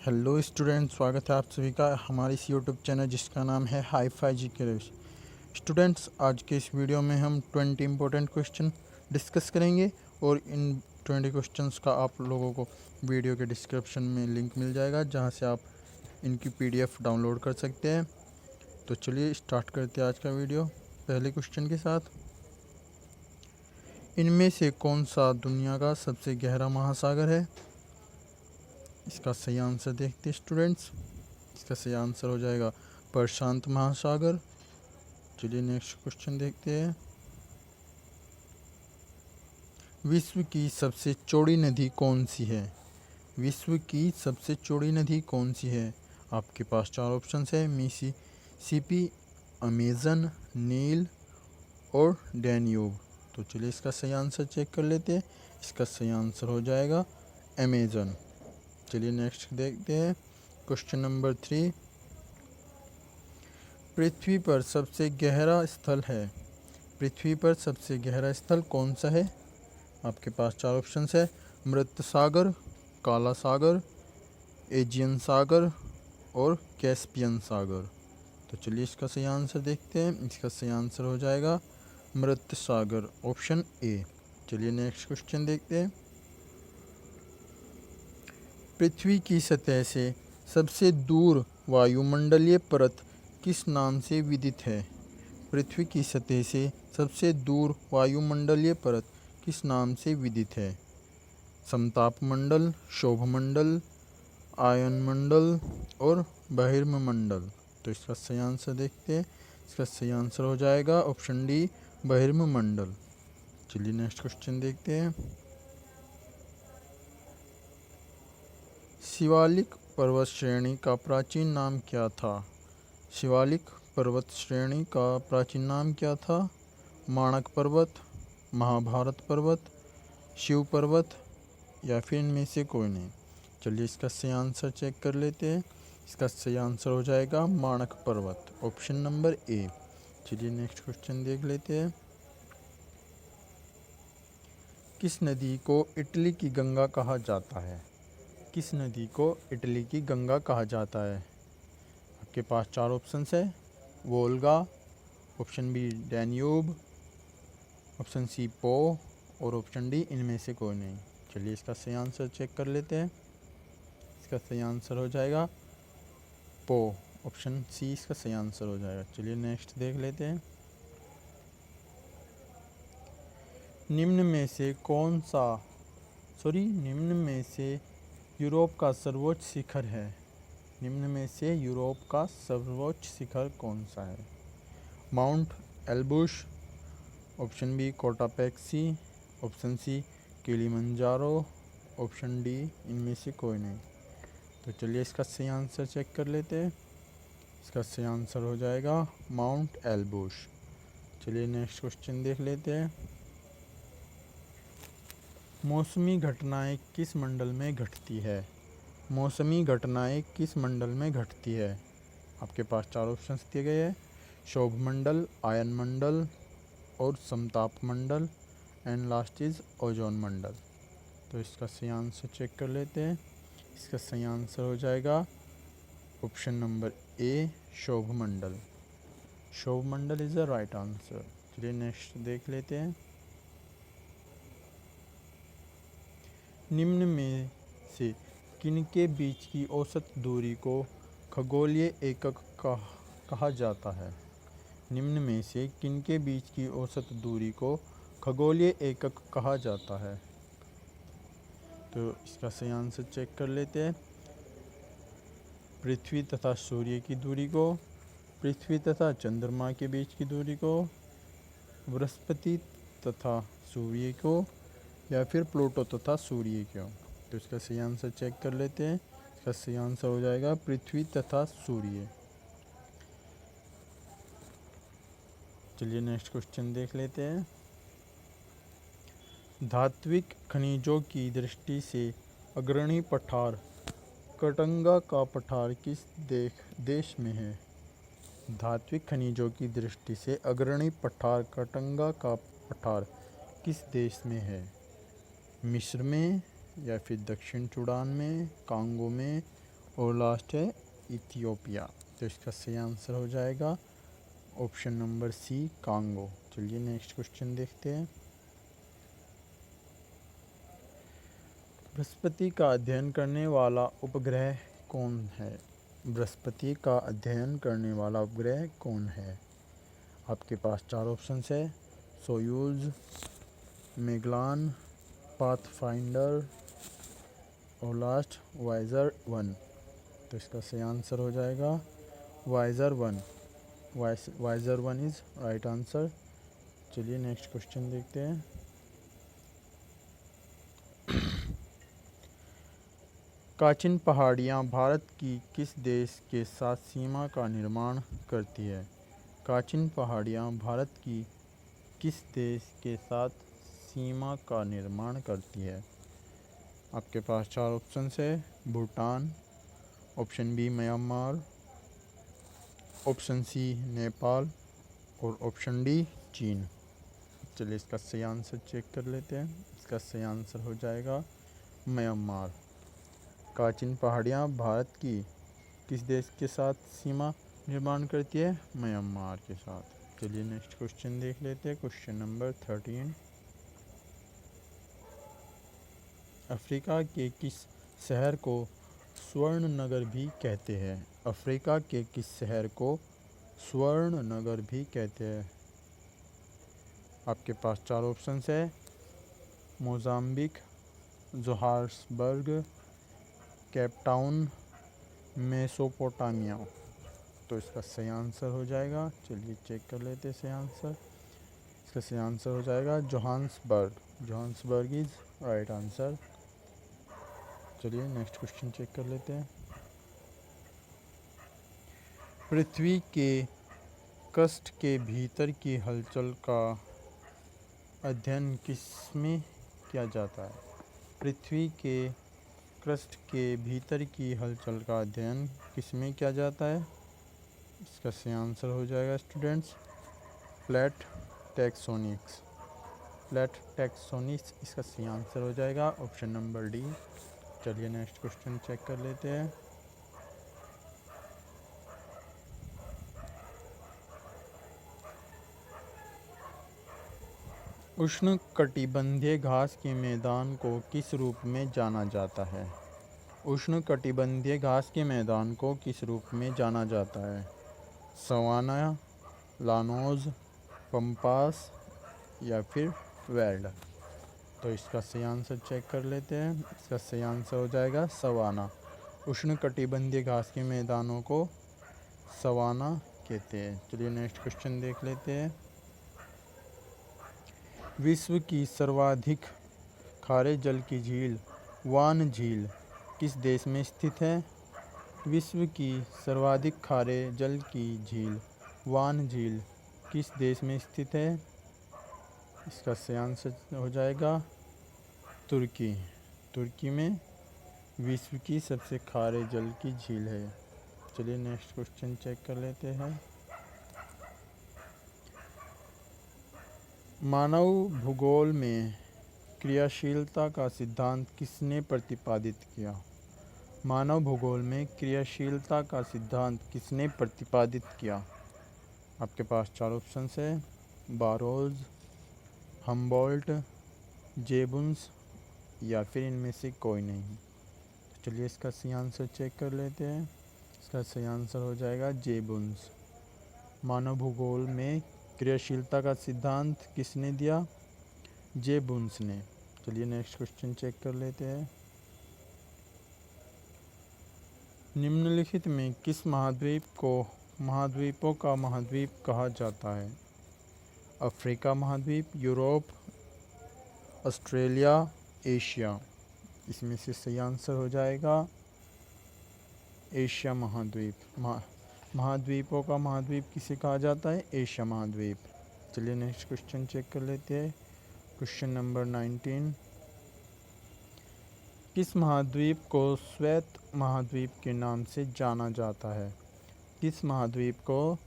Hello student, स्वागत है आप सभी का हमारे इस यूट्यूब चैनल जिसका नाम है हाई फाई जी के। स्टूडेंट्स, आज के इस वीडियो में हम 20 इंपॉर्टेंट क्वेश्चन डिस्कस करेंगे और इन 20 क्वेश्चंस का आप लोगों को वीडियो के डिस्क्रिप्शन में लिंक मिल जाएगा जहां से आप इनकी पीडीएफ डाउनलोड कर सकते हैं। तो चलिए स्टार्ट करते हैं आज का वीडियो पहले क्वेश्चन के साथ। इनमें से कौन सा दुनिया का सबसे गहरा महासागर है? इसका सही आंसर देखते हैं स्टूडेंट्स। इसका सही आंसर हो जाएगा प्रशांत महासागर। चलिए नेक्स्ट क्वेश्चन देखते हैं। विश्व की सबसे चौड़ी नदी कौन सी है? विश्व की सबसे चौड़ी नदी कौन सी है? आपके पास 4 ऑप्शन है, मिसिसिपी, अमेजन, नील और डैन्यूब। तो चलिए इसका सही आंसर चेक कर लेते हैं। इसका सही आंसर हो जाएगा अमेजन। चलिए नेक्स्ट देखते हैं क्वेश्चन नंबर 3। पृथ्वी पर सबसे गहरा स्थल है। पृथ्वी पर सबसे गहरा स्थल कौन सा है? आपके पास 4 ऑप्शन है, मृत सागर, काला सागर, एजियन सागर और कैस्पियन सागर। तो चलिए इसका सही आंसर देखते हैं। इसका सही आंसर हो जाएगा मृत सागर, ऑप्शन ए। चलिए नेक्स्ट क्वेश्चन देखते हैं। पृथ्वी की सतह से सबसे दूर वायुमंडलीय परत किस नाम से विदित है? पृथ्वी की सतह से सबसे दूर वायुमंडलीय परत किस नाम से विदित है? समतापमंडल, शोभमंडल, आयनमंडल और बहिर्मंडल। तो इसका सही आंसर देखते हैं। इसका सही आंसर हो जाएगा ऑप्शन डी, बहिर्मंडल। चलिए नेक्स्ट क्वेश्चन देखते हैं। शिवालिक पर्वत श्रेणी का प्राचीन नाम क्या था? शिवालिक पर्वत श्रेणी का प्राचीन नाम क्या था? माणक पर्वत, महाभारत पर्वत, शिव पर्वत या फिर इनमें से कोई नहीं। चलिए इसका सही आंसर चेक कर लेते हैं। इसका सही आंसर हो जाएगा माणक पर्वत, ऑप्शन नंबर ए। चलिए नेक्स्ट क्वेश्चन देख लेते हैं। किस नदी को इटली की गंगा कहा जाता है? किस नदी को इटली की गंगा कहा जाता है? आपके पास 4 ऑप्शन है, Volga, option B Danube, option C Po और ऑप्शन डी इनमें से कोई नहीं। चलिए इसका सही आंसर चेक कर लेते हैं। इसका सही आंसर हो जाएगा पो, ऑप्शन सी इसका सही आंसर हो जाएगा। चलिए नेक्स्ट देख लेते हैं। निम्न में से यूरोप का सर्वोच्च शिखर है। निम्न में से यूरोप का सर्वोच्च शिखर कौन सा है? Mount Elbrus, option B Cotopaxi, option C Kilimanjaro, option D इनमें से कोई नहीं। तो चलिए इसका सही आंसर चेक कर लेते हैं। इसका सही आंसर हो जाएगा माउंट एल्ब्रुस। चलिए नेक्स्ट क्वेश्चन देख लेते हैं। मौसमी घटनाएं किस मंडल में घटती है? मौसमी घटनाएं किस मंडल में घटती है? आपके पास 4 ऑप्शंस दिए गए हैं, शोभमंडल, आयन मंडल और समताप मंडल एंड लास्ट इज ओजोन मंडल। तो इसका सही आंसर चेक कर लेते हैं। इसका सही आंसर हो जाएगा ऑप्शन नंबर ए, शोभमंडल। शोभमंडल इज़ द राइट आंसर। चलिए नेक्स्ट देख लेते हैं। निम्न में से किनके बीच की औसत दूरी को खगोलीय एकक कहा जाता है? निम्न में से किनके बीच की औसत दूरी को खगोलीय एकक कहा जाता है? तो इसका सही आंसर चेक कर लेते हैं। पृथ्वी तथा सूर्य की दूरी को, पृथ्वी तथा चंद्रमा के बीच की दूरी को, बृहस्पति तथा सूर्य को या फिर प्लूटो तथा सूर्य को। तो इसका सही आंसर चेक कर लेते हैं। इसका सही आंसर हो जाएगा पृथ्वी तथा सूर्य। चलिए नेक्स्ट क्वेश्चन देख लेते हैं। धात्विक खनिजों की दृष्टि से अग्रणी पठार कटंगा का पठार किस देश में है? धात्विक खनिजों की दृष्टि से अग्रणी पठार कटंगा का पठार किस देश में है? मिस्र में या फिर दक्षिण सूडान में, कांगो में और लास्ट है इथियोपिया। तो इसका सही आंसर हो जाएगा ऑप्शन नंबर सी, कांगो। चलिए नेक्स्ट क्वेश्चन देखते हैं। बृहस्पति का अध्ययन करने वाला उपग्रह कौन है? बृहस्पति का अध्ययन करने वाला उपग्रह कौन है? आपके पास 4 ऑप्शंस है, सोयूज, मेगलान, पाथफाइंडर और लास्ट वाइजर 1। तो इसका सही आंसर हो जाएगा Voyager 1। Voyager 1 is right answer. चलिए नेक्स्ट क्वेश्चन देखते हैं। काचिन पहाड़ियाँ भारत की किस देश के साथ सीमा का निर्माण करती है? काचिन पहाड़ियाँ भारत की किस देश के साथ सीमा का निर्माण करती है? आपके पास 4 ऑप्शन है, Bhutan, option B Myanmar, option C Nepal और ऑप्शन डी चीन। चलिए इसका सही आंसर चेक कर लेते हैं। इसका सही आंसर हो जाएगा म्यांमार। काचिन पहाड़ियाँ भारत की किस देश के साथ सीमा निर्माण करती है? म्यांमार के साथ। चलिए नेक्स्ट क्वेश्चन देख लेते हैं। Question number 13। अफ्रीका के किस शहर को स्वर्ण नगर भी कहते हैं? अफ्रीका के किस शहर को स्वर्ण नगर भी कहते हैं? आपके पास 4 ऑप्शन है, Mozambique, Johannesburg, Cape Town, Mesopotamia. तो इसका सही आंसर हो जाएगा, चलिए चेक कर लेते हैं सही आंसर। इसका सही आंसर हो जाएगा Johannesburg. Johannesburg is right answer. चलिए नेक्स्ट क्वेश्चन चेक कर लेते हैं। पृथ्वी के क्रस्ट के भीतर की हलचल का अध्ययन किसमें किया जाता है? पृथ्वी के क्रस्ट के भीतर की हलचल का अध्ययन किसमें किया जाता है? इसका सही आंसर हो जाएगा students plate tectonics. Plate tectonics इसका सही आंसर हो जाएगा ऑप्शन नंबर डी। चलिए नेक्स्ट क्वेश्चन चेक कर लेते हैं। उष्णकटिबंधीय घास के मैदान को किस रूप में जाना जाता है? उष्णकटिबंधीय घास के मैदान को किस रूप में जाना जाता है? सवाना, लानोज, पंपास या फिर वेल्ड। तो इसका सही आंसर चेक कर लेते हैं। इसका सही आंसर हो जाएगा सवाना। उष्णकटिबंधीय घास के मैदानों को सवाना कहते हैं। चलिए नेक्स्ट क्वेश्चन देख लेते हैं। विश्व की सर्वाधिक खारे जल की झील वान झील किस देश में स्थित है? विश्व की सर्वाधिक खारे जल की झील वान झील किस देश में स्थित है? इसका सही आंसर हो जाएगा तुर्की। तुर्की में विश्व की सबसे खारे जल की झील है। चलिए नेक्स्ट क्वेश्चन चेक कर लेते हैं। मानव भूगोल में क्रियाशीलता का सिद्धांत किसने प्रतिपादित किया? मानव भूगोल में क्रियाशीलता का सिद्धांत किसने प्रतिपादित किया? आपके पास 4 ऑप्शन है, बारोज, हम्बोल्ट, जेबुन्स या फिर इनमें से कोई नहीं। तो चलिए इसका सही आंसर चेक कर लेते हैं। इसका सही आंसर हो जाएगा जेबुन्स। मानव भूगोल में क्रियाशीलता का सिद्धांत किसने दिया? जेबुन्स ने। चलिए नेक्स्ट क्वेश्चन चेक कर लेते हैं। निम्नलिखित में किस महाद्वीप को महाद्वीपों का महाद्वीप कहा जाता है? अफ्रीका महाद्वीप, यूरोप, ऑस्ट्रेलिया, एशिया। इसमें से सही आंसर हो जाएगा एशिया महाद्वीप। महाद्वीपों का महाद्वीप किसे कहा जाता है? एशिया महाद्वीप। चलिए नेक्स्ट क्वेश्चन चेक कर लेते हैं। Question number 19। किस महाद्वीप को श्वेत महाद्वीप के नाम से जाना जाता है? किस महाद्वीप को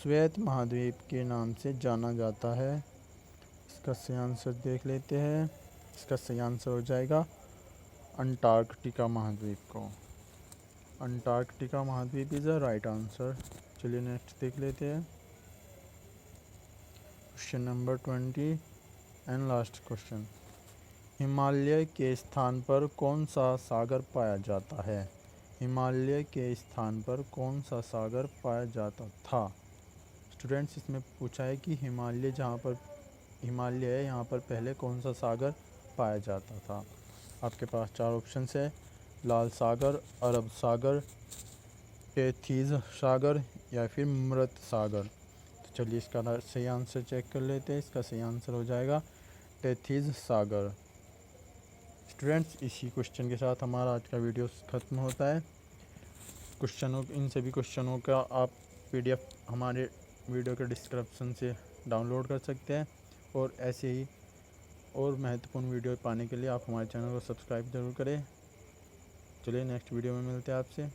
श्वेत महाद्वीप के नाम से जाना जाता है? इसका सही आंसर देख लेते हैं। इसका सही आंसर हो जाएगा अंटार्कटिका महाद्वीप को। अंटार्कटिका महाद्वीप इज़ अ राइट आंसर। चलिए नेक्स्ट देख लेते हैं। Question number 20 and last question. Himalaya के स्थान पर कौन सा सागर पाया जाता है? हिमालय के स्थान पर कौन सा सागर पाया जाता था? स्टूडेंट्स, इसमें पूछा है कि हिमालय जहाँ पर हिमालय है यहाँ पर पहले कौन सा सागर पाया जाता था। आपके पास 4 ऑप्शन है, लाल सागर, अरब सागर, टेथीज सागर या फिर मृत सागर। तो चलिए इसका सही आंसर चेक कर लेते हैं। इसका सही आंसर हो जाएगा टेथीज सागर। स्टूडेंट्स, इसी क्वेश्चन के साथ हमारा आज का वीडियो ख़त्म होता है। इन सभी क्वेश्चनों का आप PDF हमारे वीडियो के डिस्क्रिप्शन से डाउनलोड कर सकते हैं और ऐसे ही और महत्वपूर्ण वीडियो पाने के लिए आप हमारे चैनल को सब्सक्राइब ज़रूर करें। चलिए नेक्स्ट वीडियो में मिलते हैं आपसे।